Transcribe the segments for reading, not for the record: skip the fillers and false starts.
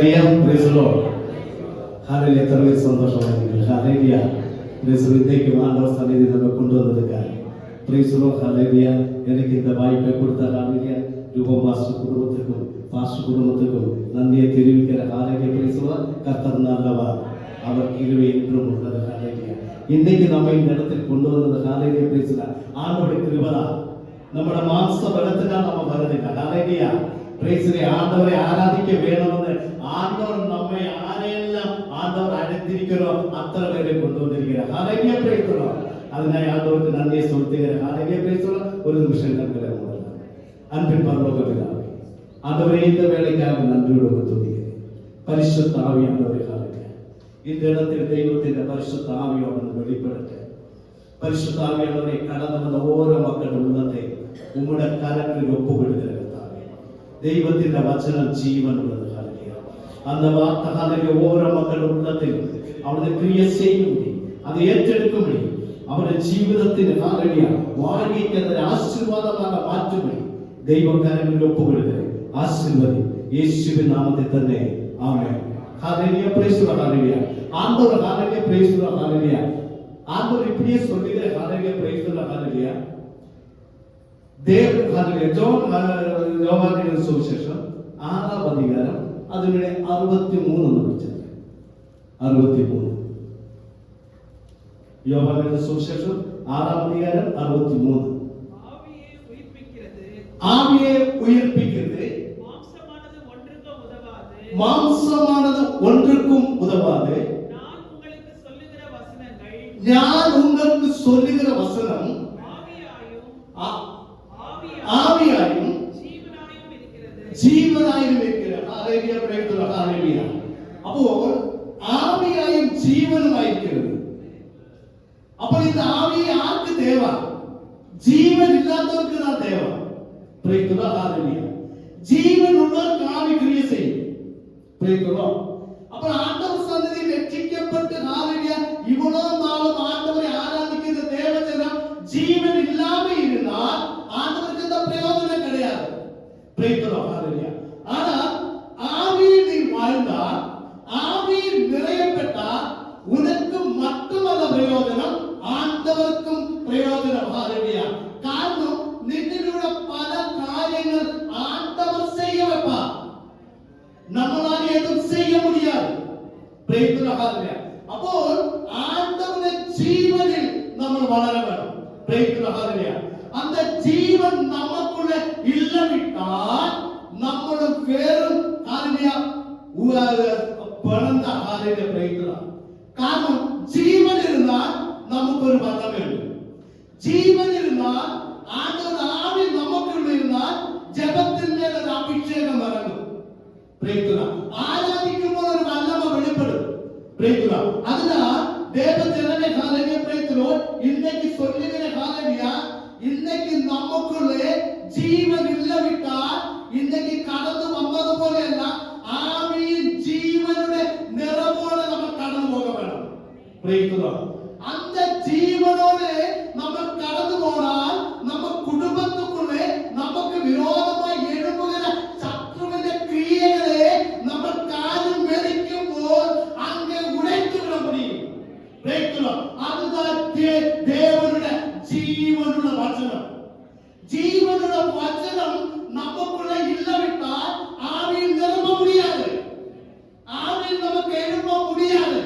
எத்தனை பேர் சந்தோஷமாயிருக்கீங்க? ஹல்லேலூயா. இன்றைக்கு ஆண்டவர் சந்நிதி நம்ம கொண்டு வந்ததுக்காக ஹல்லேலூயா. எனக்கு இந்த வாய்ப்பை கொடுத்த ஹல்லேலூயா ரூபம் மாஸ்டர் குடும்பத்துக்கும் பாஸ்டர் குடும்பத்துக்கும் நன்றியை தெரிவிக்கிற ஹல்லேலூயா. கர்த்தர் நல்லவர், அவர் கிருபை என்றும் உள்ளது. ஹல்லேலூயா. இன்னைக்கு நம்ம இந்த இடத்துக்கு கொண்டு வந்தது ஹல்லேலூயா. ஆண்டவருடைய கிருபை நம்மளோட மாம்ச பலத்துக்காக நம்ம வருதுங்க. ஹல்லேலூயா. ஆண்டவரை ஆராதிக்க வேணும்னு ஆண்டவர் நம்மை யாரெல்லாம் ஆண்டவர் அழைத்திருக்கிறோம் அத்தனை பேரை கொண்டு வந்திருக்கிறார். ஹல்லேலூயா. பேசுறோம். அதனால ஆண்டவருக்கு நன்றியை சொல்லுகிறேன். ஹல்லேலூயா. பேசுறோம். ஒரு நிமிஷம் கண்களை மூடலாம். அன்பின் பரலோக பிதாவே, ஆண்டவரே இந்த வேலைக்காக நன்றியோடு துதிக்கிறேன். பரிசுத்த ஆவியானவரே, ஹல்லேலூயா. இந்த இடத்தில் தெய்வத்தின் பரிசுத்த ஆவியோடு வெளிப்படுத்த பரிசுத்த ஆவியானவரை கடந்து வந்த ஒவ்வொரு மக்கள் உள்ளத்தை உம்முடைய கரத்தில் ஒப்புவிடுகிறது. தெய்வத்தின் வசனம் ஜீவன் உள்ளது. அந்த வார்த்தை ஒவ்வொரு மக்கள் உள்ளத்தில் அவருடைய கிரியை செய்யும்படி அதை ஏற்றெடுக்கும்படி அவருடைய ஜீவிதத்தின் வாழ்க்கைக்கு அதை ஆசீர்வாதமாக மாற்றும்படி தெய்வம் கரங்களில் ஒப்புவிடுகிறது. ஆசீர்வதி இயேசுவின் நாமத்தை தந்தே. ஆமென். ஹல்லேலூயா. பிரைஸ் தி ஹல்லேலூயா. ஆண்டவர் ஹல்லேலூயா. பிரைஸ் தி ஹல்லேலூயா. ஆண்டவர் இப்படியே சொல்லுகிற ஹல்லேலூயா. பிரைஸ் தி ஹல்லேலூயா. தேவன் ஹல்லேலூயா. யோவானின் சுவிசேஷம் 6ஆம் அதிகாரம் അതിന്റെ 63 പഠിച്ചത്. 63 യോഹന്നാന്റെ സുവിശേഷം 6ആം അധ്യായം 63. ஆவியே உயிர்ப்பிக்கிறது, மாம்சமானது ஒன்றுக்கும் உதவாது. நான் உங்களுக்கு சொல்லுகிற வசனம் ஆவியாயும் ஜீவனாயும் இருக்கிறது. ஹல்லேலூயா. பிரைஸ் தி ஹல்லேலூயா. அப்போ ஆவியாயும் ஜீவனுமாய் இருக்கிறது. அப்ப இந்த ஆவி யாருக்கு தேவை? ஜீவன் இல்லாதவருக்கு தான் தேவை. பிரைஸ் தி ஹல்லேலூயா. ஜீவன் உள்ளவருக்கு ஆவி கிரியை செய்யும். Price the Lord. அப்ப ஆண்டவர் சன்னதியில் ரட்சிக்கப்பட்டு ஹல்லேலூயா இவ்வளவு நாளும் ஆண்டவரை ஆராதிக்கிற தேவஜனம் ஜீவன் இல்லாம இருந்தால் ஆண்டவருக்கு இந்த பிரயோஜனம் கிடையாது. Praise the Lord. ஹல்லேலூயா. ஆனா ஆவியில் நீ வாழ்ந்தால், ஆவியில் நிறைய பெற்றால் உனக்கு மட்டுமல்ல பிரயோஜனம், ஆண்டவருக்கும் பிரயோஜனம். ஹல்லேலூயா. காரணம் நித்தியோட பல காரியங்கள் ஆண்டவர் செய்ய வைப்பார். நம்மளால எதுவும் செய்ய முடியாது. பிரைஸ் தி ஹல்லேலூயா. அப்போ ஆண்டவருடைய ஜீவனில் நம்ம வளர வேண்டும். பிரைஸ் தி ஹல்லேலூயா. அந்த ஜீவன் நமக்குள்ள இல்லவிட்டால் நம்மளோட பேரும் ஹல்லேலூயா பணந்த ஹல்லேலூயா. Praise the Lord. காரணம் ஜீவன் இருந்தால் நமக்கு ஒரு பலம் வேண்டும். ஜீவன் இருந்தால் ஆண்டவர் ஆவி நமக்குள்ள இருந்தால் ஜெபத்தின் மேல் ஒரு அபிஷேகம் வரணும். Price the Lord. ஆராதிக்கும் போது ஒரு வல்லமை வெளிப்படும். Price the Lord. அதனால் தேவ ஜனமே ஹல்லேலூயா. Praise the Lord. இன்னைக்கு சொல்லுகிற ஹல்லேலூயா, இன்னைக்கு நமக்குள்ளே ஜீவன் இல்லவிட்டால் இன்னைக்கு கடந்து வந்தது போல எல்லாம் ஆவியின் ஜீவனுடைய நிறவோடு நம்ம கடந்து போக வேண்டும். Price the Lord. அந்த ஜீவனோடு நம்ம கடந்து போனால் நம்ம குடும்பத்துக்குள்ளே நமக்கு விரோதமாய் எழும்புகிற சத்துருவின் கிரியைகளே நம்ம காலில் மெதிக்கும் போது அங்கே உடைத்து விட முடியும். Price the Lord. அதுதான் தேவனுடைய ஜீவனுடைய வசனம். ஜீவனுடைய வசனம் நமக்குள்ள இல்லவிட்டால் ஆவியில் நிரம்ப முடியாது, ஆவியில் நமக்கு எழும்ப முடியாது.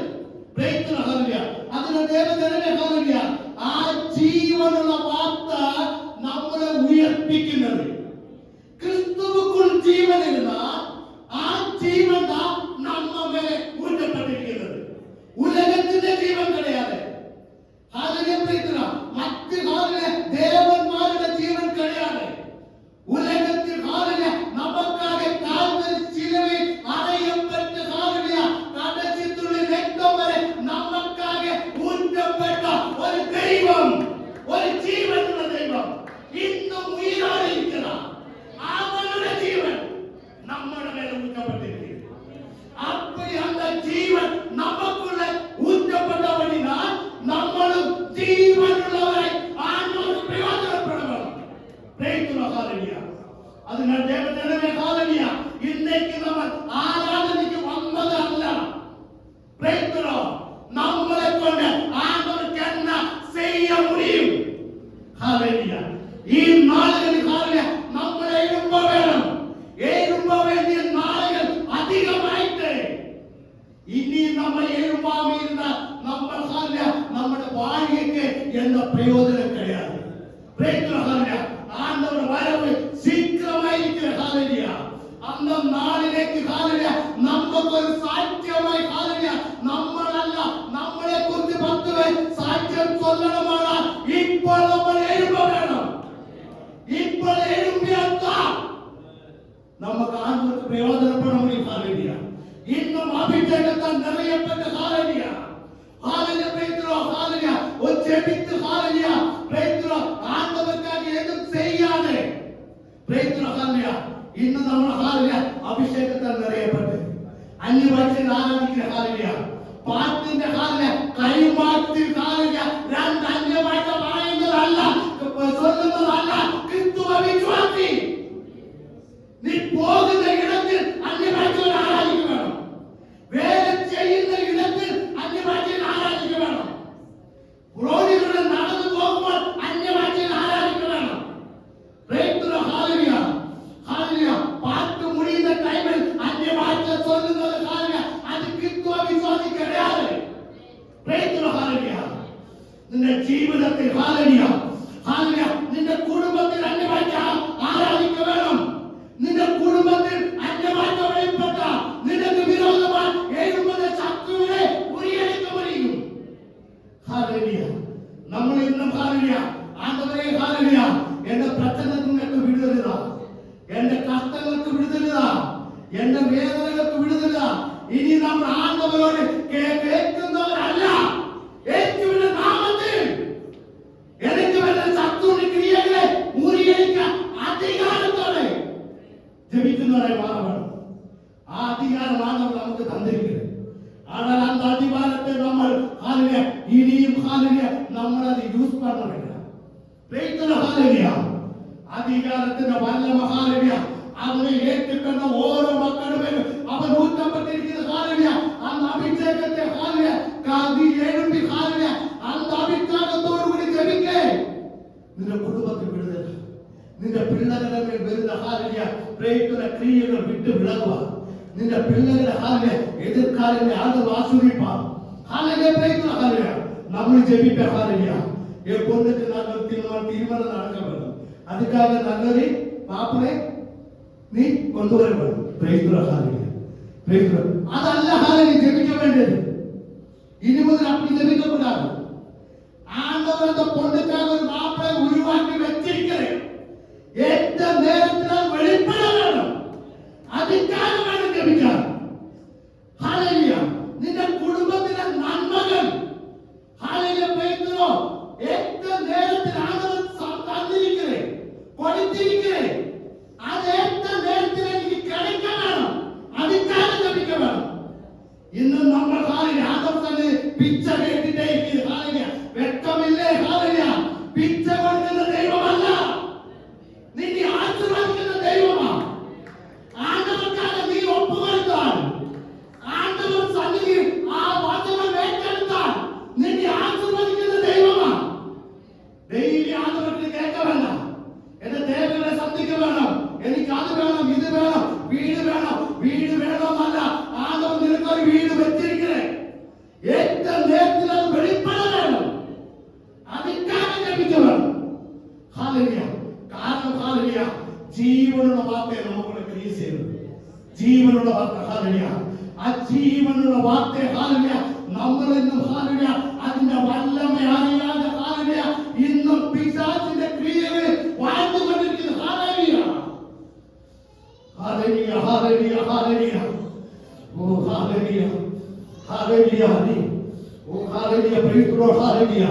பிரைஸ் தி ஹல்லேலூயா. அதனால தேவ ஜனமே ஹல்லேலூயா, ஆ ஜீவனுடைய வார்த்தை நம்மளை உயர்த்திக்கிறது. கிறிஸ்துவுக்குள் ஜீவன் இருந்தால் ஆ ஜீவன் தான் நம்ம மேலே ஊற்றப்பட்டிருக்கிறது. உலகத்திலே ஜீவன் கிடையாது. ஹல்லேலூயா. Praise the Lord. மற்ற ஹல்லேலூயா தேவன்மாருடைய ஜீவன் கிடையாது. உலகத்தில் ஹல்லேலூயா நமக்காக கால்வரி சிலுவை அறையப்பட்ட ஹல்லேலூயா கடைசி துளி ரத்தம் வரை நமக்காக ஊற்றப்பட்ட ஒரு தெய்வம், ஒரு ஜீவனுள்ள தெய்வம் இன்னும் உயிரோடு இருக்கிறார். அவனுடைய ஜீவன் நம்மள மேல ஊற்றப்பட்டிருக்கிறது. அப்படி அந்த ஜீவன் நமக்குள்ள ஊற்றப்பட்டபடினால் நம்மளும் ஜீவனுள்ள നമ്മുടെ வாழ்க்கைக்கு எந்த பிரயோஜனம் கிடையாது. ஆண்டவர் வரவு சீக்கிரமாயிருக்கிற ஹalleluya. அந்த நாளிലേക്ക് ஹalleluya നമുക്ക് ഒരു സാക്ഷ്യമായി ഹalleluya നമ്മളല്ല നമ്മളെ കുറിച്ച് 10 പേർ സാക്ഷ്യം சொல்லணுമാണ്. ഇപ്പോൾ നമ്മൾ എഴുമ്പണം. ഇപ്പോൾ എഴുമ്പിയാൽ നമുക്ക് ആത്മീയ പ്രയോജനപ്പെടാൻ വേണ്ടി ഹalleluya. இன்னும் அபிஷேகத்தால் நிறையப்பட்ட ஹalleluya. ஹalleluya பேதுரு ஹalleluya ஒச்செபித்து ஹalleluya பேதுரு ஆண்டவருக்காக எதுவும் செய்யாதே பேதுரு ஹalleluya. இன்னும் நம்ம ஹalleluya அபிஷேகத்தால் நிறையப்பட்டு அன்னிவாசியில் ஆராதிக்கிற ஹalleluya பாட்டிന്റെ ஹalleluya கைமாத்தி ஹalleluya രണ്ട് അന്യഭാഷ പറയുന്നതല്ല சொல்லுന്നതല്ല ക്രിസ്തുവ വിശ്വാസി നീ പോകുന്ന ഇടത്തിൽ അന്യഭാഷയിൽ ആരാധിക്കണം. വേല ചെയ്യുന്ന ഇടത്തിൽ അന്യഭാഷയിൽ ആരാധിക്കണം. റോഡിലൂടെ നടന്നു പോകുമ്പോൾ അന്യഭാഷയിൽ ആരാധിക്കണം. Hallelujah hallelujah. പാട്ട് മുടിയുന്ന ടൈമിൽ അന്യഭാഷ ചൊല്ലുന്നത് ഹല്ലേലൂയ അത് ക്രിസ്തുവ വിശ്വാസി கிடையாது. ഹല്ലേലൂയ. നിന്റെ ജീവിതത്തിൽ ഹല്ലേലൂയ ഹല്ലേലൂയ നിന്റെ കുടുംബത്തിൽ അന്യഭാഷ ആരാധിക്കണം. നിന്റെ കുടുംബത്തിൽ അന്യഭാഷ വെളിപ്പെട്ട നിനക്ക് വിരോധമായി എഴുതുന്ന ശത്രുവിനെ മുറിയടിക്കാൻ കഴിയും. ഹല്ലേലൂയ. നമ്മൾ ഇന്നും ഹല്ലേലൂയ ആണ്ടവരെ ഹല്ലേലൂയ എന്റെ പ്രശ്നങ്ങൾക്ക് വിടുതലിത, എന്റെ കഷ്ടങ്ങൾക്ക് വിടുതലിത, എന്റെ വേദനകൾക്ക് വിടുതലിത. ഇനി നമ്മൾ ആണ്ടവരോട് കേൾക്കുന്നവരല്ല. യേശുവിന്റെ നാമത്തിൽ എനിക്ക് വേണ്ട ശത്രുവിന്റെ ക്രിയകളെ മുറിയടിക്കാൻ അധികാരത്തോടെ ജപിക്കുന്നവരായി മാറണം. ആ അധികാരം ആണവർ നമുക്ക് തന്നിരിക്കുന്നത്. ஆனால் அந்த அதிகாரத்தை നമ്മൾ ஹalleluya இனியும் ஹalleluya നമ്മൾ അത് യൂസ് பண்ணவேണ്ട. Price hallelujah. അധികാരത്തിന്റെ വല്ലമ ഹല്ലേലൂയ അവനെ ഏറ്റുകൊണ്ട ഓരോ മക്കളുമേൽ അവൻ ഊറ്റപ്പെട്ടിരിക്കുന്ന ഹല്ലേലൂയ அந்த അഭിഷേകത്തെ ഹല്ലേലൂയ കാതി എഴുമ്പി ഹല്ലേലൂയ அந்த അഭിഷേകത്തോട് കൂടി ജപിക്കേ നിന്റെ കുടുംബത്തിൽ വിടുതൽ, നിന്റെ പിള്ളകളുടെ മേൽ വരുന്ന ഹല്ലേലൂയ പ്രേക്ഷിത ക്രിയകൾ വിട്ടു വിളകുക. നിന്റെ പിള്ളകളുടെ ഹല്ലേലൂയ എതിർക്കാരനെ അത് ആസ്വദിപ്പാ. ഹല്ലേലൂയ പ്രേക്ഷിത ഹല്ലേലൂയ നമ്മൾ ജപിക്ക ഹല്ലേലൂയ. ഈ പൊന്നിട്ട് നമ്മൾ തീരുമാനം നടക്കണം. അതുക്കാக നല്ലൊരു പാപ്പനെ നീ കൊണ്ടുവരണം. പ്രേക്ഷിത ഹല്ലേലൂയ പ്രേക്ഷിത അതല്ല ഹല്ലേലൂയ ജപിക്ക വേണ്ടത്. ഇനി മുതൽ அப்படி ജപിക്കக்கூடாது. ആണ്ടവരുടെ പൊന്നുക്കാக ഒരു മാപ്പിളെ ഉരുവാക്കി വെച്ചിരിക്കുന്നത് ഏത് നേരത്തിലാണ് വെളിപ്പെടണം. അധികാരമാണ് ജപിക്കാൻ. ഹല്ലേലൂയ. നിന്റെ കുടുംബത്തിലെ നന്മകൾ ഹല്ലേലൂയ പേതുരോ ഏത് നേരത്തിലാണ് തന്നിരിക്കുന്നത് കൊടുത്തിരിക്കുന്നത് അത് ഏത് നേരത്തിൽ എനിക്ക് கிடைക്കണം. അധികാരം ജപിക്കണം. ഇന്ന് നമ്മൾ ഹല്ലേലൂയ ആദർശനെ പിച്ച കേട്ടിട്ടേ ഹല്ലേലൂയ വെട്ടമില്ലേ ഹല്ലേലൂയ പിച്ച കൊടുക്കുന്ന ദൈവമല്ല, നിന്നെ ആശീർവദിക്കുന്ന ദൈവമാണ്. ആണ്ടവർക്കാണ് നീ ഒപ്പുകൊടുത്താൽ ആണ്ടവർ സന്നിധി ആ വചനം ഏറ്റെടുത്താൽ നിന്നെ ആശീർവദിക്കുന്ന ദൈവമാണ്. ഡെയിലി ആണ്ടവർക്ക് കേൾക്ക വേണം, എന്റെ ദേവനെ സന്ധിക്ക വേണം, എനിക്ക് അത് വേണം ഇത് വേണം വീട് വേണം വീട് വേണമെന്നല്ല. ആണ്ടവർ നിനക്കൊരു വീട് വെച്ചിരിക്കണേ ഏറ്റവും നേരത്തിൽ അത് വെളിപ്പെട വേണം. അതിക്കാണ് ലഭിക്ക വേണം. ഹല്ലേലൂയ. കാരണം ഹല്ലേലൂയ ജീവനുള്ള വാർത്തയെ നമുക്ക് ക്രിയേറ്റ് ചെയ്യുന്നത്. ജീവനുള്ള വാർത്ത ഹല്ലേലൂയ. ആ ജീവനുള്ള വാർത്തയെ ഹല്ലേലൂയ നമ്മൾ ഇന്നും ഹല്ലേലൂയ അതിന്റെ വല്ലമ അറിയാതെ ഹല്ലേലൂയ ഇന്നും പിശാചിന്റെ ക്രിയകൾ വാഴ്ന്നുകൊണ്ടിരിക്കുന്നു. Hallelujah hallelujah hallelujah hallelujah. ഓ ഹല്ലേലൂയ ഹല്ലേലൂയ. ഓ ഹല്ലേലൂയ പ്രൈസ് ഹല്ലേലൂയ.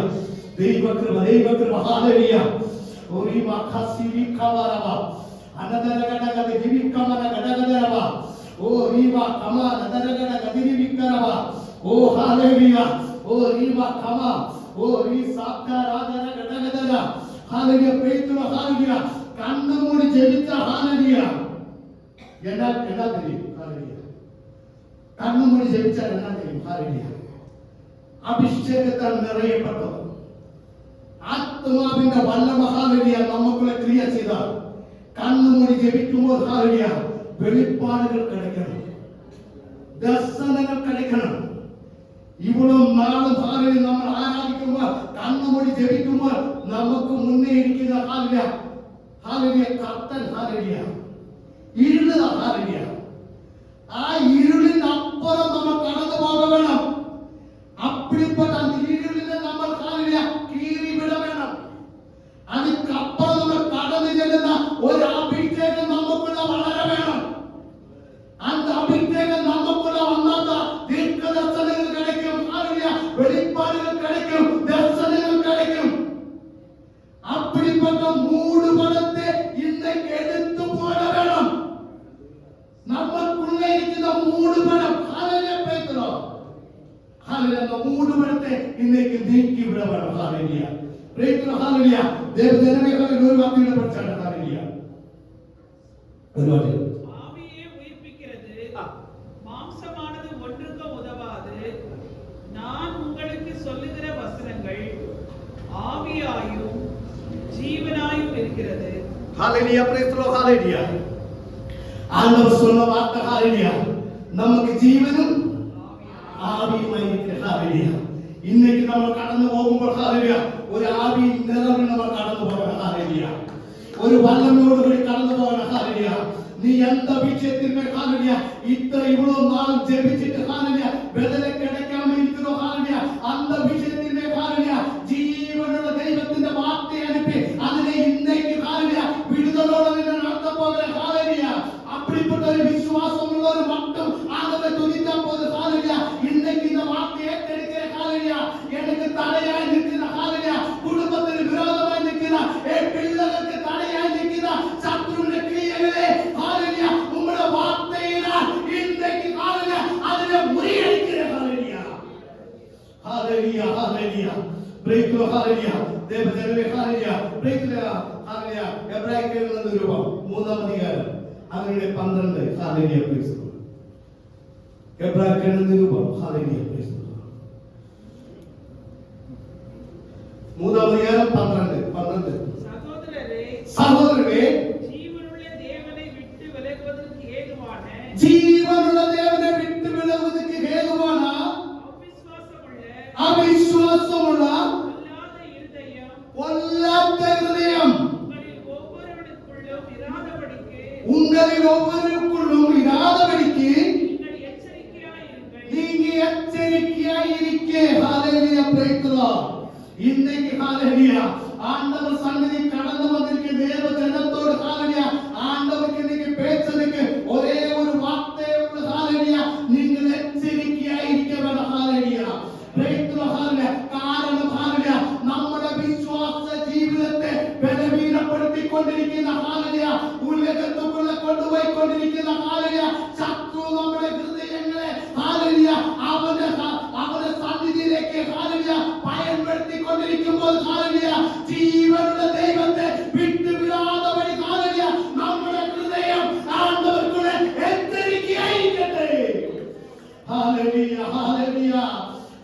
ദൈവകൃപ ദൈവകൃപ ഹല്ലേലൂയ. ഓരിമാ ഖസിവി ഖവറബ അനദരഗടഗ ദിവിക്കമന ഗടഗദരബ ഓരിമാ കമ നദരഗട ഗദിവിക്കറബ ഓ ഹല്ലേലൂയ. ഓരിമാ കമ ഓരി സാബ്ദ രാദര ഗടഗദര ഹല്ലേലൂയ. പേതുര ഹല്ലേലൂയ കണ്ണു മൂടി ജപിച്ച ഹല്ലേലൂയ എന്നാ தெரியும் ഹല്ലേലൂയ. കണ്ണു മൂടി ജപിച്ചാൽ എന്നാ தெரியும் ഹല്ലേലൂയ. അഭിഷേകത്താൽ നിറയപ്പെട്ടു ആത്മാവിന്റെ വല്ലമ ഹല്ലേലൂയ നമുക്കുള്ള ക്രിയ ചെയ്താൽ കണ്ണു മൂടി ജപിക്കുമ്പോൾ ഹല്ലേലൂയ വെളിപ്പാടുകൾ கிடைക്കണം, ദർശനങ്ങൾ கிடைക്കണം. ഇവളും നാളും ഹല്ലേലൂയ നമ്മൾ ആരാധിക്കുമ്പോൾ കണ്ണുമൊഴി ജപിക്കുമ്പോൾ നമുക്ക് മുന്നേ ഇരിക്കുന്ന ഹാലലിയ കർത്തൻ ഹാലലിയ ഇരുള് ഹാലലിയ ആ ഇരുളിന് അപ്പുറം നമ്മൾ കടന്നു പോകണം. அப்படிப்பட்ட அந்த இருளிനെ നമ്മൾ ഹാലലിയ കീറി വിട വേണം. അതിനപ്പുറം നമ്മൾ കടന്നു ചെല്ലുന്ന ഒരു അഭിഷേകം നമുക്കുള്ള വളരെ വേണം. அந்த அபிஷேகம் நமக்குள்ள வந்தால் தீர்க்க தரிசனங்கள் கிடைக்கும், வெளிப்பாடுகள் கிடைக்கும், தரிசனங்கள் கிடைக்கும். அப்படிப்பட்ட மூடு படத்தை இன்னைக்கு எடுத்து போட வேணும். நமக்குள்ளே இருக்கிற மூடு படம் பேசுறோம். அந்த மூடு படத்தை இன்னைக்கு நீக்கி விட வேணும். ஹalleluya பிரேக்ல ஹalleluya தேவ ஜனங்களை ஒரு வார்த்தையில படிச்சாங்க. ஹalleluya ஒரு வார்த்தை சொல்லுகிற வசனங்கள் ஆவியாயும் ஜீவனாயும் இருக்கிறது. ஹalleluya praise the Lord ஹalleluya. ஆண்டவர் சொன்ன வார்த்தை ஹalleluya நமக்கு ஜீவனும் ஆவியுமாய் இருக்கிறது. ஹalleluya இன்னைக்கு நம்ம கடந்து போகும்போது ஹalleluya ஒரு ஆவி நிரம்பி நம்ம கடந்து போகணும். ஹalleluya ஒரு வல்லமையோடு கூட கடந்து போகணும். ஹalleluya நீ எந்த விஷயத்திலுமே ஹalleluya இவ்வளவு நாள் ஜெபிச்சிட்டு ஹalleluya விடுதலை கிடைக்காம இருக்கிறோம். ஹalleluya அந்த விஷயத்திலே ஹalleluya ஜீவனுள்ள தெய்வத்தின் வார்த்தை அனுப்பி அதிலே இன்னைக்கு ஹalleluya விடுதலோடு நடத்த போகிற ஹalleluya அப்படிப்பட்ட ஒரு விசுவாசம் உள்ள ஒரு மக்கள் ஆண்டவரை துதித்தா போது ஹalleluya இன்னைக்கு இந்த வார்த்தையை எடுக்கிற ஹalleluya எனக்கு தடையாய் நிற்கிற ஹalleluya குடும்பத்தில் விரோதமாய் நிற்கிற பிள்ளைகளுக்கு தடையாய் நிற்கிற சத்துருவின் கிரியைகளே ஹalleluya உம்முடைய வார்த்தையினால் இன்னைக்கு ஹalleluya அதிலே முறியடிக்கிற ஹalleluya ஹalleluya ஹalleluya praise the Lord ஹalleluya தேவ ஜனமே ஹalleluya praise the Lord ஹalleluya எபிரேயர்கள் நிருபம் 3 அதிகாரம் അതിന്റെ 12 ഹല്ലേലൂയ praise the Lord എബ്രായർ നിരൂപം ഹല്ലേലൂയ praise the Lord 3 அதிகாரம் 12 സഹോദരരേ ജീവനുള്ള ദേവനെ വിട്ടു വിലകുവதற்கு ഹേതുവാണ് അവിശ്വാസമുള്ള പൊല്ലാത്ത ഹൃദയം உங்களில் ஒவ்வொருவருக்குள்ளும் இராதபடிக்கு நீங்க எச்சரிக்கையாய் இருக்க. ஹalleluya praise the Lord. இன்னைக்கு ஹalleluya ஆண்டவர் சந்நிதி கடந்து வந்திருக்க தேவ ஜனத்தோடு ஹalleluya ஆண்டவருக்கு இன்னைக்கு பேசுறதுக்கு ஒரே ஒரு வார்த்தை உள்ள ஹalleluya நீங்கள் எச்சரிக்கையாய் இருக்க வேணும். ஹalleluya praise the Lord. ஹalleluya காரணம் ஹalleluya നമ്മുടെ വിശ്വാസ ജീവിതത്തെ ബലഹീനപ്പെടുത്തി കൊണ്ടിരിക്കുന്ന ഹalleluya ഉലകത്തുക്കുള്ള കൊണ്ടുപോയി കൊണ്ടിരിക്കുന്ന ഹalleluya ശത്രു നമ്മുടെ ഹൃദയങ്ങളെ ഹalleluya അവന്റെ സന്നിധിയിലേക്ക് ഹalleluya பயன்படுத்தி கொண்டிരിക്കുമ്പോൾ ഹalleluya ജീവനുള്ള ദൈവത്തെ വിട്ടുവിടാതെ വഴി ഹalleluya നമ്മുടെ ഹൃദയം ആണ്ടവർക്കുള്ള എച്ചരിക്കയായിരിക്കട്ടെ. ഹalleluya ഹalleluya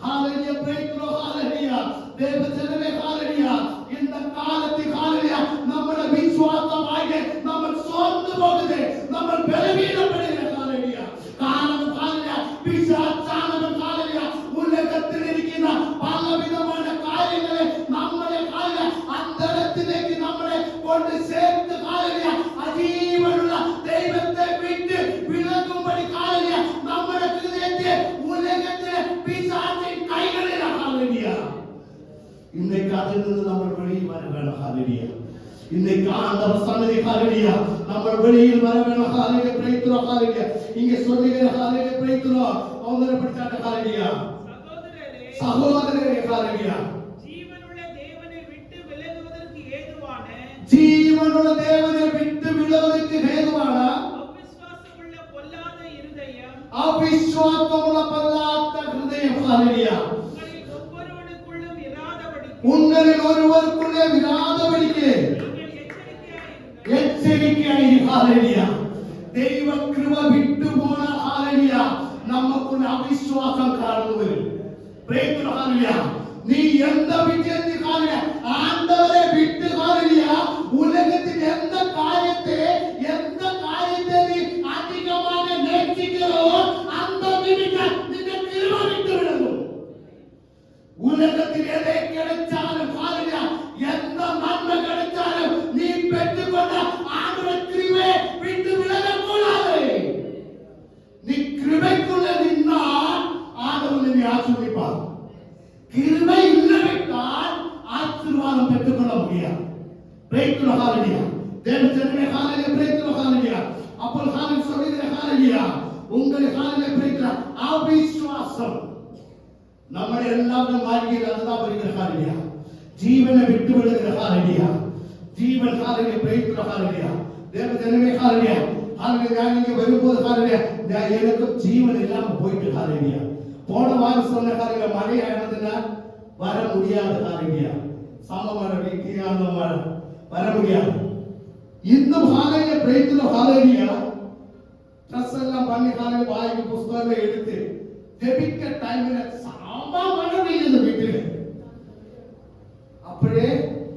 ഹalleluya praise the Lord hallelujah தேவ ஜனமே hallelujah இந்த காலத்தில் hallelujah നമ്മുടെ വിശ്വാസമായി നമ്മൾ സോർന്നു പോകുന്നത് നമ്മൾ ബലഹീനപ്പെടുന്നത് hallelujah കാരണം hallelujah പിശാചാനവൻ hallelujah ഉലകത്തിൽ ഇരിക്കുന്ന പലവിധമായ കാര്യങ്ങളെ നമ്മളെ hallelujah അന്തരത്തിലേക്ക് നമ്മളെ കൊണ്ട് ചേർത്ത് hallelujah അജീവനുള്ള ദൈവത്തെ വിട്ട് വിലകുമ്പടി hallelujah നമ്മുടെ ഹൃദയത്തെ ഉലകത്തിലെ പിശാചിൻ കൈകളിൽ hallelujah இன்னைக்கு அதில் இருந்து நம்ம வெளியில் வர வேணும். ஹalleluya இன்னைக்கு ஆண்டவர் சன்னதி ஹalleluya நம்ம வெளியில் வர வேணும். ஹalleluya praise the Lord hallelujah இங்க சொல்லுகிற ஹalleluya praise the Lord அவங்கள படிச்சாட்ட ஹalleluya சகோதரரே ஹalleluya ஜீவனுள்ள தேவனை விட்டு விலகுவதற்கு ஹேதுவான அவிசுவாசமுள்ள பொல்லாத இருதயம் ஹalleluya உங்களில் ஒருவருக்குள்ளே விராதபடிக்கு எச்சரிக்கையாய் ஹalleluya ദൈവ കൃപ വിട്ടുപോണ ഹalleluya നമുക്കുള്ള അവിശ്വാസം കടന്നു വരും. praise the Lord hallelujah നീ എന്താ വിജയത്തിൽ ഹalleluya ആണ്ടവരെ വിട്ട് ഹalleluya ഉലകത്തിൽ എന്താ കാര്യത്തെ നീ അധികമായി നേടിக்கிறோ அந்த நிமிഷം നിന്റെ കൃപ വിട്ടുവിടുന്നു. ഉലകത്തിൽ கிருபை இல்லவிட்டால் ஆசீர்வாதம் பெற்றுக்கொள்ள முடியாது. பிரேக்த்ரூ ஹalleluya. தேவஜனமே ஹalleluya, பிரேக்த்ரூ ஹalleluya. அப்போ ஹalleluya சொல்லுகிற ஹalleluya. உங்கள் ஹalleluya பிரேக்த்ரூ அவிசுவாசம் നമ്മുടെ എല്ലാവരും வாழ்க்கையில் அதுதான் வருகிற ஹalleluya. ஜீவனை விட்டு விடுகிற ஹalleluya. ஜீவன் ஹalleluya, பிரேக்த்ரூ ஹalleluya. தேவஜனமே ஹalleluya. ஹalleluya நான் இங்க வரும்போது ஹalleluya எனக்கு ஜீவன் இல்லாம போயிட்டு ஹalleluya. போன வாரம் சொன்ன ஹalleluya மழை ஆனதுன்னா வர முடியாது ஹalleluya. சமமர வீக்கியான வர முடியாது. இன்னும் ஹalleluya பிரேக்த்ரூ ஹalleluya ட்ரெஸ் எல்லாம் பண்ணி ஹalleluya வாய்க்கு புஸ்தகங்களை எடுத்து ஜெபிக்க டைம்ல சாம்பா மழை பெய்யுது வீட்டுல. அப்படியே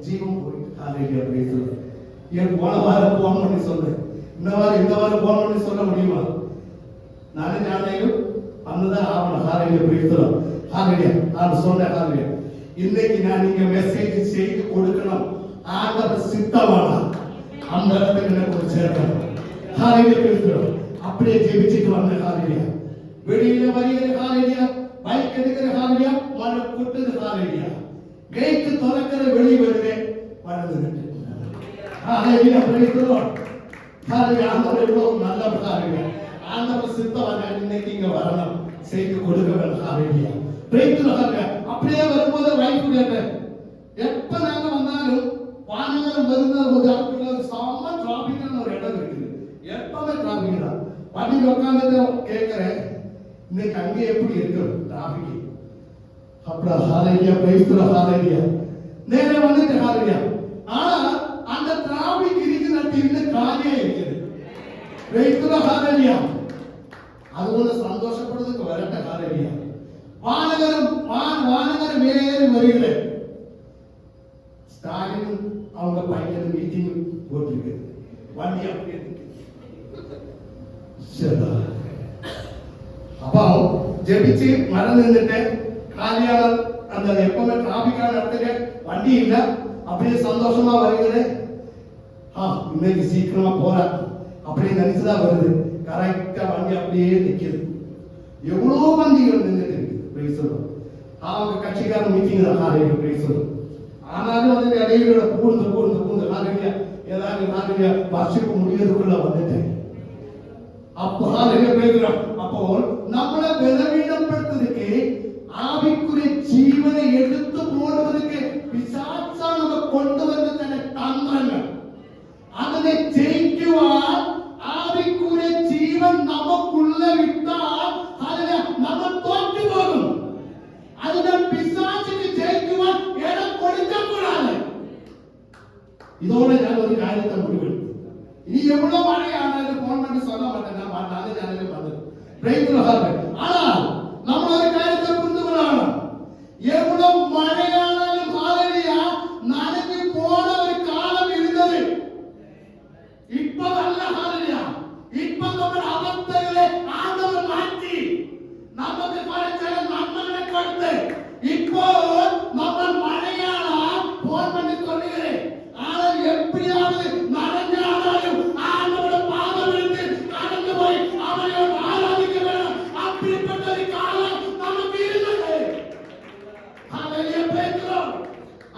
ஜீவன் போயிட்டு ஹalleluya பிரேக்த்ரூ. ஏன் போன வாரம் போன் பண்ணி சொன்னேன், இந்த வாரம் போன் பண்ணி சொல்ல முடியுமா? நானே ஞானையும் அன்னதான் ஆவணும் ஹalleluya பிரேக்த்ரூ ஹalleluya. நான் சொன்னேன் ஹalleluya இன்னைக்கு நான் நீங்க மெசேஜ் செய்து கொடுக்கணும். ஆண்டவர் சித்தமானா அந்த இடத்துல எனக்கு சேர்க்கணும் ஹalleluya பிரேக்த்ரூ. அப்படியே ஜெபிச்சிட்டு வந்த ஹalleluya. வெளியில வருகிற ஹalleluya, பைக் எடுக்கிற ஹalleluya, மன குட்டுது ஹalleluya. கேட் திறக்கிற வெளிய வருவே வரதுன்னு ஹalleluya பிரேக்த்ரூ ஹalleluya. ஆண்டவர் எவ்வளவு நல்லவர் ஹalleluya. ஆண்டவர் சித்தமானா இன்னைக்கு இங்க வரணும், செய்து கொடுக்க வேண்டும் ஹalleluya பிரேக்த்ரூ ஹalleluya. அப்படியே வரும்போது வைஃப் கேட்டேன், எப்ப நாங்க வந்தாலும் வானகரம் வரும்போது ஒரு இடத்துல சாம டிராபிக்னு ஒரு இடம் இருக்குது, எப்பவே டிராபிக் தான். வண்டியில் உட்கார்ந்து கேட்கிறேன், இன்னைக்கு அங்கே எப்படி இருக்கு டிராபிக்? அப்படா ஹalleluya பிரேக்த்ரூ ஹalleluya. நேரே வந்துட்டு ஹalleluya. ஆனா அந்த டிராபிக் இருக்கிறது இன்னும் காலியா இருக்குது பிரேக்த்ரூ ஹalleluya. அது ஒண்ணு சந்தோஷப்படுறதுக்கு வரட்ட ஹalleluya. வானகரம் ஏறி வருகிறேன். ஸ்டாலின் அவங்க பையன் மீட்டிங் போட்டிருக்கு, வண்டி அப்படியே அப்போ ஜெபிச்சு மறந்து நின்றுட்டேன். காலியான அந்த எப்பவுமே டிராபிக்கான இடத்துல வண்டி இல்லை, அப்படியே சந்தோஷமா வருகிறேன். இன்னைக்கு சீக்கிரமா போறேன் அப்படியே நினைச்சுதான் வருது. கரெக்டா வண்டி அப்படியே நிக்குது. எவ்வளவு வண்டிகள் நின்றுட்டு இருக்கு பிரேக்த்ரூ. அவங்க கட்சிக்கார மீட்டிங் தான் ஹalleluya பிரேக்த்ரூ. ஆனாலும் வந்து இடையில பூந்து ஹalleluya ஏதாவது ஹalleluya வர்ஷிப்பு முடியறதுக்குள்ள வந்துட்டேன். அப்போ ஹalleluya பிரேக்த்ரூ. அப்போ நம்மளை பலவீனப்படுத்துறதுக்கு, ஆவிக்குரிய ஜீவனை எடுத்து போடுவதற்கு பிசாசா நம்ம கொண்டு வந்த தந்திரங்கள், அதனை ஜெயிக்குவார். ஆவிக்குரிய ஜீவன் நமக்குள்ள விட்டால் ஹalleluya நம்ம தோற்று போகும். அதுதான் பிசாசுக்கு ஜெயிக்குவார் இடம் கொடுக்க கூடாது. இதோட நான் ஒரு காரியத்தை முடிவெடுத்தேன். இனி எவ்வளவு மழை ஆனாலும் போன் பண்ணி சொல்ல மாட்டேன், நான் அதே ஜனங்கள் வந்து பிரேக்த்ரூ ஹalleluya. ஆனால் நம்ம ஒரு காரியத்தை புரிந்து கொள்ளணும், எவ்வளவு மழையானாலும் ஹalleluya நனைஞ்சு போன ஒரு காலம் இருந்தது. இப்ப அல்ல ஹalleluya. இப்ப நம்ம அவஸ்தைகளை ஆண்டவர் மாற்றி நமக்கு கிடைச்ச நன்மைகளை கொடுத்து இப்போ நம்ம மழையானா போன் பண்ணி சொல்லுகிறேன். ஆனால் எப்படியாவது நனைஞ்சாலும் ஆண்டவரை பாதம் எடுத்து கடந்து போய் அவரை ஆராதிக்க வேண்டும். அப்படிப்பட்ட ஒரு காலம் நமக்கு இருந்தது ஹalleluya பிரேக்த்ரூ.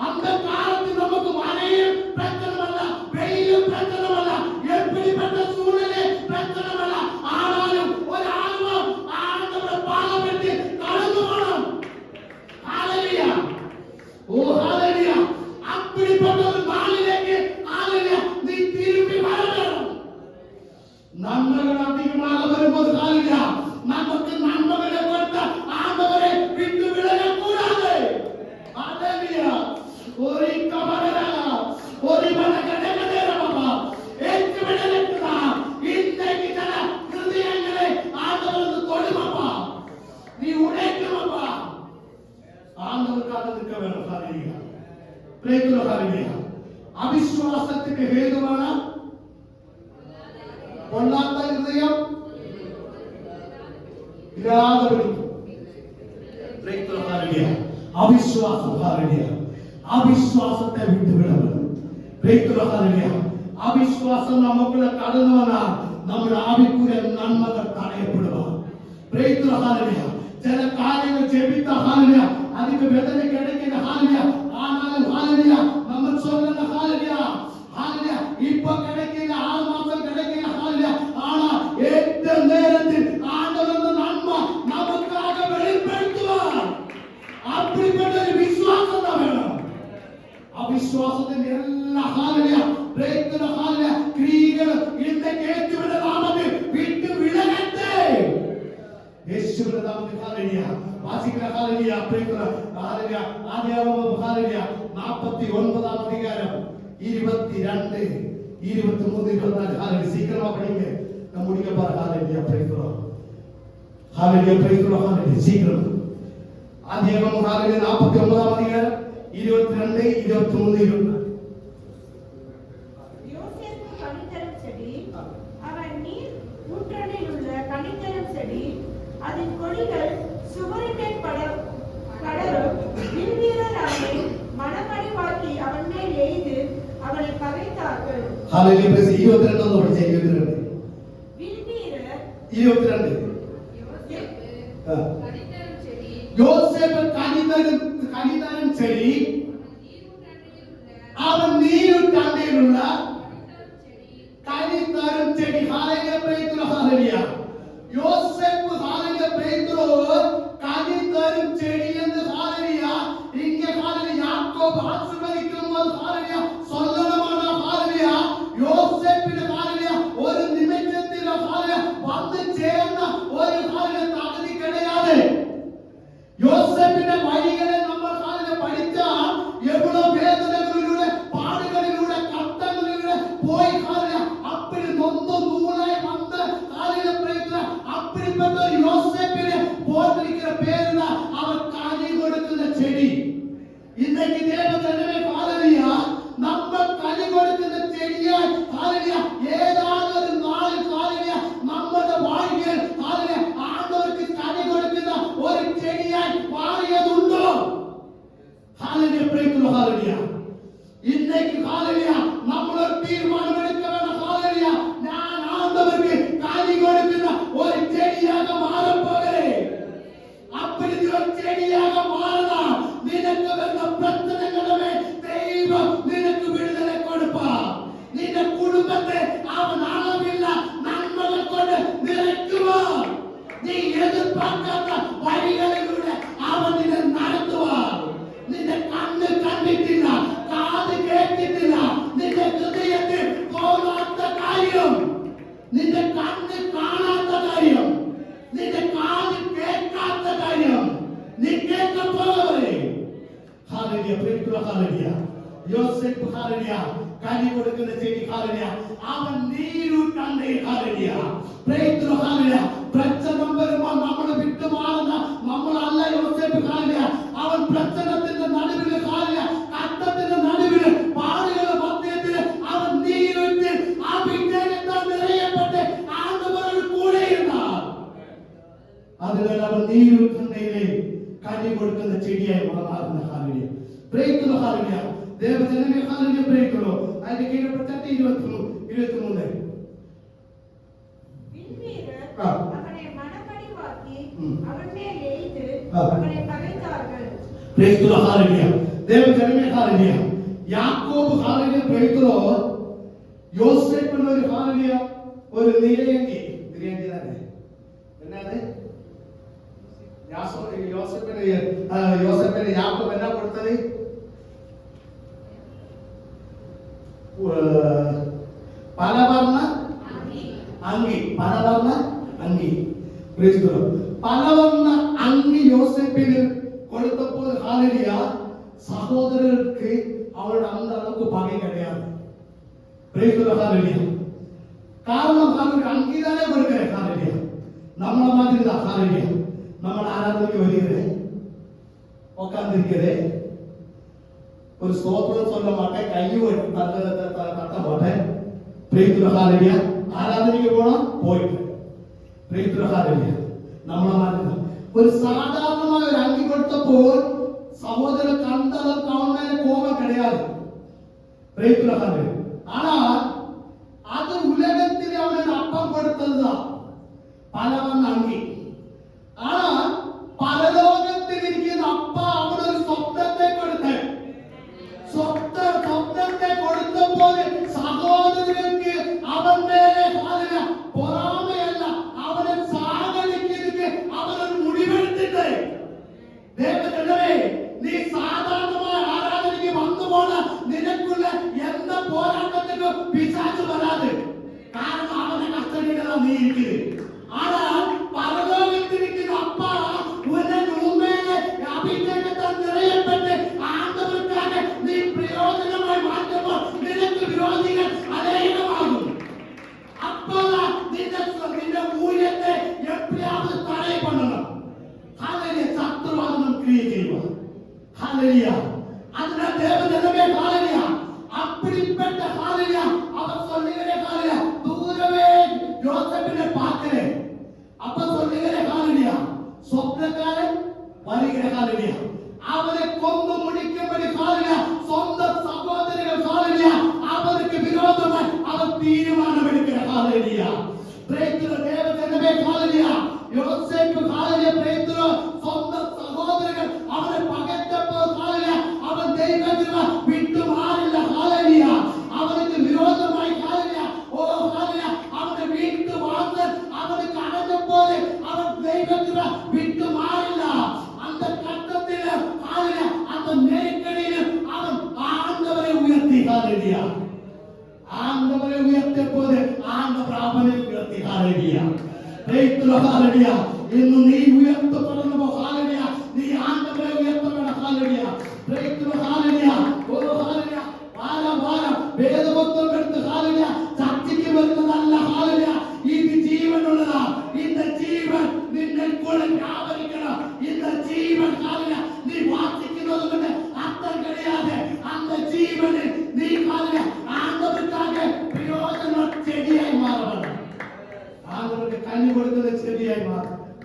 அந்த காலத்தில் நமக்கு மழையும் பிரச்சனமல்ல, வெயிலும் பிரச்சனமல்ல, எப்படிப்பட்ட சூழ்நிலை பிரச்சனமல்ல. ஆனாலும் ஒரு ஆர்வம் ஆண்டவரை பாதம் எடுத்து கடந்து போனோம் ஹalleluya. ஓ ஹalleluya. அப்படிப்பட்ட ஒரு நாளிலேக்கு ஹalleluya நீ திரும்பி வர வேண்டும். நன்மைகள் அதிகமாக வரும்போது ஹalleluya நமக்கு நன்மைகளை கொடுத்த ஆண்டவரை விட்டு விலக கூடாது ஹalleluya. ஒரு கவரா ஒரு மனக்கடகடேரமா ஏற்று விடலக்குதா இன்னைக்கு தர ஹிருதயங்களை ஆண்டவருக்கு கொடுமாப்பா, நீ உடைக்குமாப்பா. ஆண்டவருக்காக இருக்க வேண்டும் ஹalleluya பிரேக்த்ரூ ஹalleluya. அவிசுவாசத்துக்கு ஹேதுவான பொல்லாத ஹிருதயம் இராதபடி பிரேக்த்ரூ ஹalleluya. அவிசுவாசம் ஹalleluya. அவிசுவாசத்தை விட்டு விட வேண்டும் பிரேக்த்ரூ ஹalleluya. அவிசுவாசம் நமக்குள்ள கடந்தவனா நம்ம ஆவிக்குரிய நன்மைகள் தடையப்படுவார் பிரேக்த்ரூ ஹalleluya. சில காரியங்கள் ஜெபித்த ஹalleluya அதுக்கு வேதனை கிடைக்கல. ஹalleluya. ஆனாலும் ஹalleluya நம்ம சொல்லணும் ஹalleluya. ஹalleluya. இப்போ கிடைக்கல, 6 மாசம் கிடைக்கல ஹalleluya. ஆனா ஏற்ற நேரத்தில் ஆண்டவர் நன்மை நமக்காக வெளிப்படுத்துவார். அப்படிப்பட்ட ஒரு விசுவாசம் தான் வேணும். அவிசுவாசத்தின் எல்லா ஹalleluya பிரேக்கன ஹalleluya கிரியைகள் இந்த கேட்குவிட நாமத்தில் விட்டு விலகட்டே. இயேசுவின் நாமத்தில் ஹalleluya வாசிக்கிற ஹalleluya பிரேக்கன ஹalleluya ஆதியாகமம் ஹalleluya 49ஆம் அதிகாரம் 22 23 24 ஹalleluya சீக்கிரமா படிங்க. நம்ம முடிக்க பாரு ஹalleluya பிரேக்கன ஹalleluya பிரேக்கன ஹalleluya சீக்கிரம். ஆதியாகமம் ஹalleluya 49ஆம் அதிகாரம் 22 23 24. யோசேப்பு கனிதரும் செடி, அவன் நீர் ஊற்றணில் உள்ள கனிதரும் செடி, அதன் கொடிகள் சுவரிலே படரும். வில்வீரர் அவனை மனமடிவாக்கி அவன் மேல் எய்து அவனை பகைத்தார்கள். ஹalleluya பிரேஸ் 22 வந்து படிச்சே 22. வில்வீரர் 22. யோசேப்பு கனிதரும் செடி, அவன் நீரூற்றண்டையில் உள்ள கனிதரும் செடி. ஹalleluya பிரேஸ் ஹalleluya. யோசேப்பு ஹalleluya பிரேஸ் கனிதரும் செடி என்று ஹalleluya இங்கே ஹalleluya யாக்கோபு ஆசீர்வதிக்கும் போது ஹalleluya சொல்லணும்னா ஹalleluya யோசேப்பின் ஹalleluya ஒரு நிமிஷத்தில் ஹalleluya வந்து சேர்ந்த ஒரு ஹalleluya தகுதி கிடையாது. யோசேப்பின் வழிகளை நம்ம ஹalleluya படிச்சா எவ்வளவு வேதனைகளிலூടെ பாடுகளிலூടെ கஷ்டங்களிலூടെ போய் ஹalleluya அப்படி நொந்து நூலாய் வந்த ஹalleluya பிரேஸ் அப்படிப்பட்ட ஒரு யோசேப்பிനെ போட்டிருக்கிற பேருதான் அவர் காணி கொடுக்கிற செடி. இன்றைக்கு தேவஜனமே ஹalleluya நம்ம கனி கொடுக்கிற செடியாய் ஹalleluya ஏதாவது ஒரு நாள் ஹalleluya நம்முடைய வாழ்க்கையில் ஹalleluya ஆண்டவருக்கு கனி கொடுக்கிற ஒரு செடியாய் மாறியதுண்டோ? ஹalleluya பிரேஸ் ஹalleluya. இன்னைக்கு ஹalleluya நம்ம ஒரு தீர்மானம் எடுக்க வேண்டும். ஹalleluya நான் ஆண்டவருக்கு கனி கொடுக்கிற ஒரு செடியாக மாறப் போகிறேன். அப்படி ஒரு செடியாக மாறலாம். நினைக்க வந்த பிரச்சனைகளே தெய்வம் நினைக்கு விடுதலை கொடுப்பார். நின குடும்பத்தை அவன் அளவில்ல நன்மைகள் கொண்டு நிறைக்குவார். நீ எதிர்பார்க்காத வழிகளிலூടെ அவன் நினை நடத்துவார். நினை கண்ணு கண்டிட்டிല്ല, காது கேட்டிட்டிല്ല, நினை ஹൃദയത്തിൽ തോന്നാത്ത കാര്യം, നിന്റെ കണ്ണ് കാണാത്ത കാര്യം, നിന്റെ കാത് കേൾക്കാത്ത കാര്യം നീ കേൾക്കാൻ പോകുന്നവരെ. ഹല്ലേലൂയ പ്രേക്ഷിക്കുക ഹല്ലേലൂയ. യോസേപ്പ് ഹല്ലേലൂയ കനി കൊടുക്കുന്ന ചെടി ഹല്ലേലൂയ അവൻ നീരൂറ്റണ്ടേ ഹല്ലേലൂയ പ്രേക്ഷിക്കുക ഹല്ലേലൂയ. പ്രശ്നം വരുമ്പോൾ നമ്മൾ വിട്ടുമാറുന്ന നമ്മളല്ല യോസേപ്പ് ഹല്ലേലൂയ. അവൻ പ്രശ്നത്തിന്റെ നടുവിൽ ഹല്ലേലൂയ കഷ്ടത്തിന്റെ നടുവിൽ പാടുകളുടെ മധ്യത്തിൽ അവൻ നീരൂറ്റി അഭിഷേകത്താൽ നിറയപ്പെട്ട് ആണ്ടവരോട് കൂടെ ഇരുന്നാൽ അതിനാൽ അവൻ നീരൂറ്റണ്ടയിലെ കനി കൊടുക്കുന്ന ചെടിയായി മാറുന്ന ഹല്ലേലൂയ പ്രേക്ഷിക്കുക ഹല്ലേലൂയ. ദേവജനമേ ഹല്ലേലൂയ പ്രേക്ഷിക്കുന്നു. അതിന്റെ കീഴ്പ്പെട്ട 23 வில்வீரர் அவனை மனமடிவாக்கி அவன் மேல் எய்து அவனை பகைத்தார்கள். പ്രേക്ഷിക്കുക ഹല്ലേലൂയ. ദേവജനമേ ഹല്ലേലൂയ. യാക്കോബ് ഹല്ലേലൂയ പ്രേക്ഷിക്കുന്നു. യോസേപ്പിന് ഒരു ഹല്ലേലൂയ ഒരു നിരയങ്കി തന്നെ എന്നാണ് യോസേപ്പിന് യാക്കോബ് എന്നാ കൊടുത്തത്? പലവർണ്ണ അങ്കി. പലവർണ്ണ അങ്കി. പലവർണ്ണ അങ്കി യോസേപ്പിന് കൊടുത്തപ്പോൾ ഹല്ലേലൂയ സഹോദരർക്ക് അവരുടെ அந்த அளவுக்கு பகை கிடையாது. ஹல்லேலூயா. காரணம் ஹல்லேலூயா அங்கி தானே கொடுக்கிறேன் ஹல்லேலூயா. நம்மள மாதிரி தான் ஹல்லேலூயா. நம்ம ஆராதனைக்கு வருகிறேன், உட்கார்ந்திருக்கிறேன், ஒரு ஸ்தோத்திரம் சொல்ல மாட்டேன், கையும் தட்ட மாட்டேன். ஹல்லேலூயா. ஆராதனைக்கு போனா போயிட்டு ஹல்லேலூயா. நம்மள மாதிரி தான். ஒரு சாதாரணமாக ஒரு அங்கி கொடுத்தപ്പോൾ சகோதரர் அந்த அளவுக்கு அவன் மேல கோபம் கிடையாது. ஆனா அது உலகத்தில் அவனுக்கு அப்பம் கொடுத்ததுதான் பலவன் அங்கி. ஆனா பரலோகத்தில் இருக்கிற அப்பா நீ இருக்குது. ஆனால் பரலோகத்தில் இருக்கிற அப்பா உனக்கு உண்மையில அபிஷேகத்தை நிறையப்பட்டு ஆண்டவருக்காக நீ பிரயோஜனமாய் மாற்றமோ நினைத்து விரோதிகள் அநேகமாகும். அப்போதான் நின்ற ஊழியத்தை எப்படியாவது தடை பண்ணணும். ஹalleluya. சத்துருவாதம் கிரியை செய்வார். ஹalleluya. அதனால தேவஜனமே ஹalleluya. அப்படிப்பட்ட ஹalleluya அவர் சொல்லுகிறே ஹalleluya தூரவே யோசேப்பினை பார்க்கிறேன். அப்ப சொல்லுகிறே ஹalleluya சொப்னக்காரன் வருகிற ஹalleluya அவரை கொண்டு முடிக்கும்படி ஹalleluya சொந்த சகோதரர்கள் ஹalleluya அவருக்கு விரோதமாய் அவர் தீர்மானம் எடுக்கிற ஹalleluya. பிரேத்துரு தேவஜனமே ஹalleluya யோசேப்பு ஹalleluya பிரேத்துரு சொந்த சகோதரர்கள் அவரை பகைத்தபோது ஹalleluya அவன் தெய்வத்திற்கு விட்டு மாறில்ல ஹalleluya அவருக்கு விரோதமாய் ஹalleluya ஓ ஹalleluya அவனை வீட்டு வாசல் அவனுக்கு அடைந்தபோது அவன் தெய்வத்திற்கு விட்டு மாறில்ல. அந்த கட்டத்தில் ஹalleluya அந்த நெருக்கடியில் அவன் ஆண்டவரை உயர்த்தி ஹalleluya ஆண்டவரை உயர்த்திய போது ஆண்டவர் அவனை உயர்த்தி ஹalleluya பிரேத்துரு ஹalleluya இன்னும் நீ உயர்த்தப்படணும் ஹalleluya நீ ஆண்டவரை உயர்த்தப்பட ஹalleluya பிரேத்துரு ஹalleluya ஓ ஹalleluya வார வேத புத்தகம் எடுத்து ஹalleluya சர்ச்சைக்கு வருவதல்ல ஹalleluya இது ஜீவன் உள்ளதா இந்த ஜீவன் நின்னை கூட ஞாபகிக்கணும். இந்த ஜீவன் ஹalleluya நீ வாசிக்கிறது அர்த்தம் கிடையாது. அந்த ஜீவனை நீ ஹalleluya ஆண்டவருக்காக பிரயோஜன செடியாய் மாறணும். ஆண்டவருக்கு கனி கொடுக்கிற செடியாய்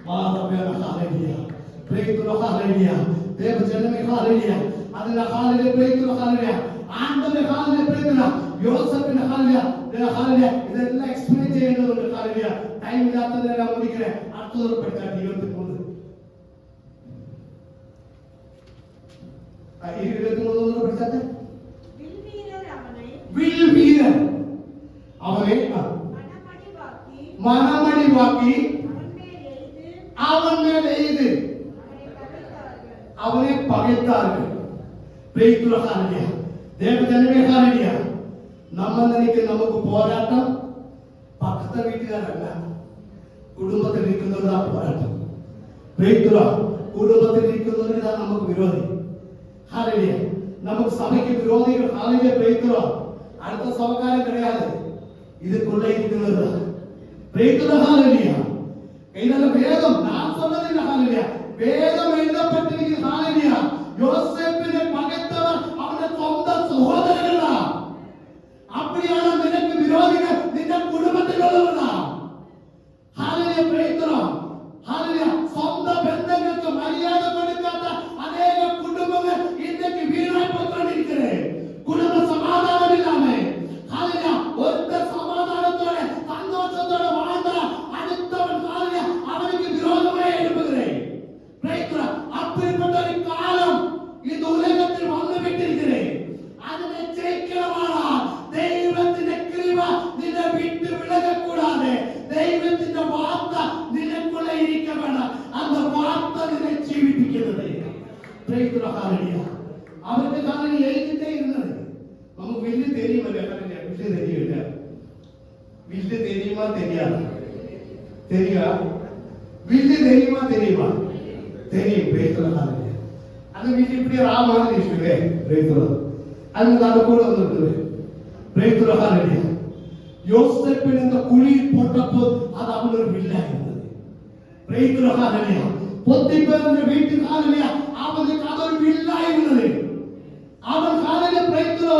மாறவேணும் ஹalleluya பிரேத்துரு ஹalleluya தேவஜனமே ஹalleluya அதனால ஹalleluya பிரேத்துரு ஹalleluya ஆண்டவரே ஹalleluya பிரேத்துரு யோசேப்பின் ஹalleluya ஹalleluya இதெல்லாம் எக்ஸ்பிளைன் செய்யணும் ஹalleluya டைம் இல்லாததை நான் முடிக்கிறேன். அடுத்த ஒரு படிச்சாட்டி 23 படிச்சாட்டு வில் அவனை மனமடி வாக்கி அவன் மேல் எய்து அவனை பகைத்தார்கள். பிரேத்துரு ஹalleluya தேவஜனமே ஹalleluya நம்ம நினைக்க நமக்கு போராட்டம் பக்கத்து வீட்டுக்காரங்க குடும்பத்தில் இருக்கிறது போராட்டம். பிரேத்துரு குடும்பத்தில் இருக்கிறது தான் நமக்கு விரோதி ஹalleluya நமக்கு சபைக்கு விரோதிகள் ஹalleluya பிரேத்துரு அடுத்த சபைக்காரன் கிடையாது இதுக்குள்ள இருக்கிறது பிரேத்துரு ஹalleluya இதனால வேதம் நான் சொன்னது ஹalleluya வேதம் எழுதப்பட்டிருக்கிறது ஹalleluya யோசேப்பினை பகைத்தவர் அவனுடைய சொந்த சகோதரர்கள் தான். அப்படியான நினைக்கு விரோதிகள் நின்ற குடும்பத்தில் உள்ளவர்கள் தான். ஹalleluya பிரேத்துரு ஹalleluya சொந்த பந்தங்களுக்கு மரியாதை கொடுக்காத அநேக குடும்பங்கள் இன்றைக்கு வீணாய் போய் கொண்டிருக்கிறது. குடும்ப சமாதானம் இல்லாம ஹalleluya ஒருத்தர் சமாதானத்தோட சந்தோஷத்தோட வாழ்ந்தா அடுத்தவன் ஹalleluya அவனுக்கு விரோதமாய் எழுப்புகிறேன். பிரேத்துரு அப்படிப்பட்ட ஒரு காலம் இந்த உலகத்தில் வந்து விட்டிருக்கிறேன். அதனை ஜெயிக்கிறவானா தெய்வத்தின் கிருபை நின்னை விட்டு விலகக்கூடாது. தெய்வத்தின் வார்த்தை நினைக்குள்ள இருக்க வேண்டாம். அந்த வார்த்தை நினை ஜீவிப்பிக்கிறது. பிரேத்துரு ஹalleluya அவருக்கு ஹalleluya எழுதிட்டே இருந்தது. நமக்கு வில்லு தெரியுமா ஹalleluya வில்லு தெரியல வில்லு தெரியுமா தெரியாது தெரியா வில்லு தெரியுமா தெரியுமா தெரியும். பிரேத்துரு ஹalleluya அந்த வில்லு இப்படி ராமான்னு இருக்குது பிரேத்துரு அது கூட வந்துருக்குது. பிரேத்துரு ஹalleluya யோசேப்பின் இந்த குழியில் போட்டபோது அது அவனோட வில்லா இருந்தது. பிரேத்துரு ஹalleluya பொத்திபேர் வீட்டுக்கு ஹalleluya அவனுக்கு அது ஒரு வில்லா இருந்தது. அவன் ஹalleluya பிரேத்துரு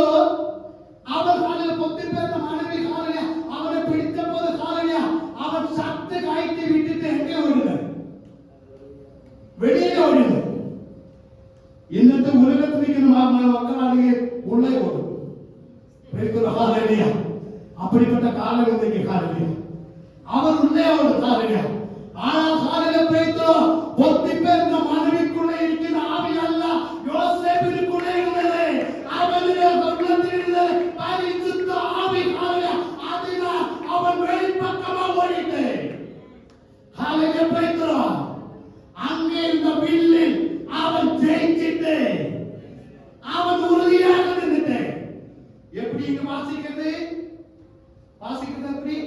அவன் ஹalleluya பொத்திபேர் மனைவி ஹalleluya அவனை பிடித்த போது ஹalleluya அவன் சத்து காய்ச்சி விட்டுட்டு எங்கே ஓடினான் வெளியே ஓடினான். இன்னത്തെ உலகத்தில் இருக்கிற மக்களாலேயே உள்ளே ஓடும். பிரேத்துரு ஹalleluya அப்படிப்பட்ட காலம் இன்றைக்கு ஹalleluya அவர் உள்ளே ஓடும் ஹalleluya ஆனால் ஹalleluya பிரேத்துரு பொத்திபேர் மனைவிக்குள்ளே இருக்கிற ஆவி அல்ல யோசேப்பிற்குள்ளே இருந்தது. அவனுடைய உள்ளத்தில் இருந்தது பரிசுத்த ஆவி ஹalleluya அதனால் அவன் வெளிப்பக்கமா ஓடிட்டு ஹalleluya பிரேத்துரு அங்கே இந்த வில்லில் அவன் ஜெயிச்சிட்டு அவன் உறுதியாக நின்னுட்டு எப்படி இங்க வாசிக்கிறது எப்படி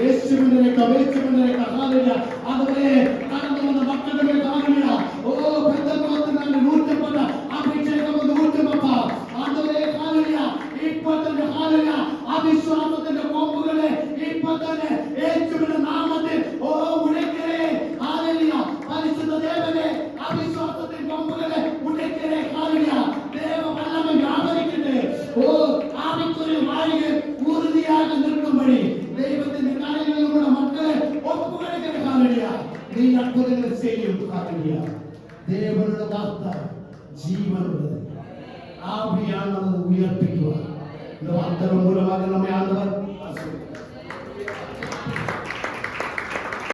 യേശുവിന്റെ രക്തം, യേശുവിന്റെ രക്തം. ഹല്ലേലൂയ. അതുപോലെ കടന്നു വന്ന മക്കളുടെ മേൽ ഹല്ലേലൂയ. ഓ പെന്തക്കോസ്തിനാണ് നൂറ്റപ്പെട്ട അഭിഷേകം ഒന്ന് ഊറ്റുമപ്പ. അതുപോലെ ഹല്ലേലൂയ. ഇപ്പോൾ തന്നെ ഹല്ലേലൂയ. അവിശ്വാസത്തിന്റെ കൊമ്പുകളെ ഇപ്പോൾ തന്നെ യേശുവിന്റെ നാമത്തിൽ ഓ ഉടയ്ക്കലേ. ഹല്ലേലൂയ. പരിശുദ്ധ ദേവനെ അവിശ്വാസത്തിന്റെ കൊമ്പുകളെ ഉടയ്ക്കലേ. ഹല്ലേലൂയ. ദേവവല്ലഭം വ്യാപരിക്കട്ടെ. ഓ ആവിക്കുരു വായിക ഉറുതിയായി നിൽക്കും വഴി ദൈവത്തിന്റെ കാര്യങ്ങളിൽ നമ്മുടെ മക്കളെ ഒപ്പുകഴിക്കട്ടെ. ഹല്ലേലൂയ. നീ അത്ഭുതങ്ങൾ ചെയ്യും. ഹല്ലേലൂയ. ദേവനുടെ വാർത്ത ജീവനുള്ളത് ആവിയാണ്, അത് ഉയർപ്പിക്കുക. இந்த வார்த்தை மூலமாக நம்மை ஆண்டவர்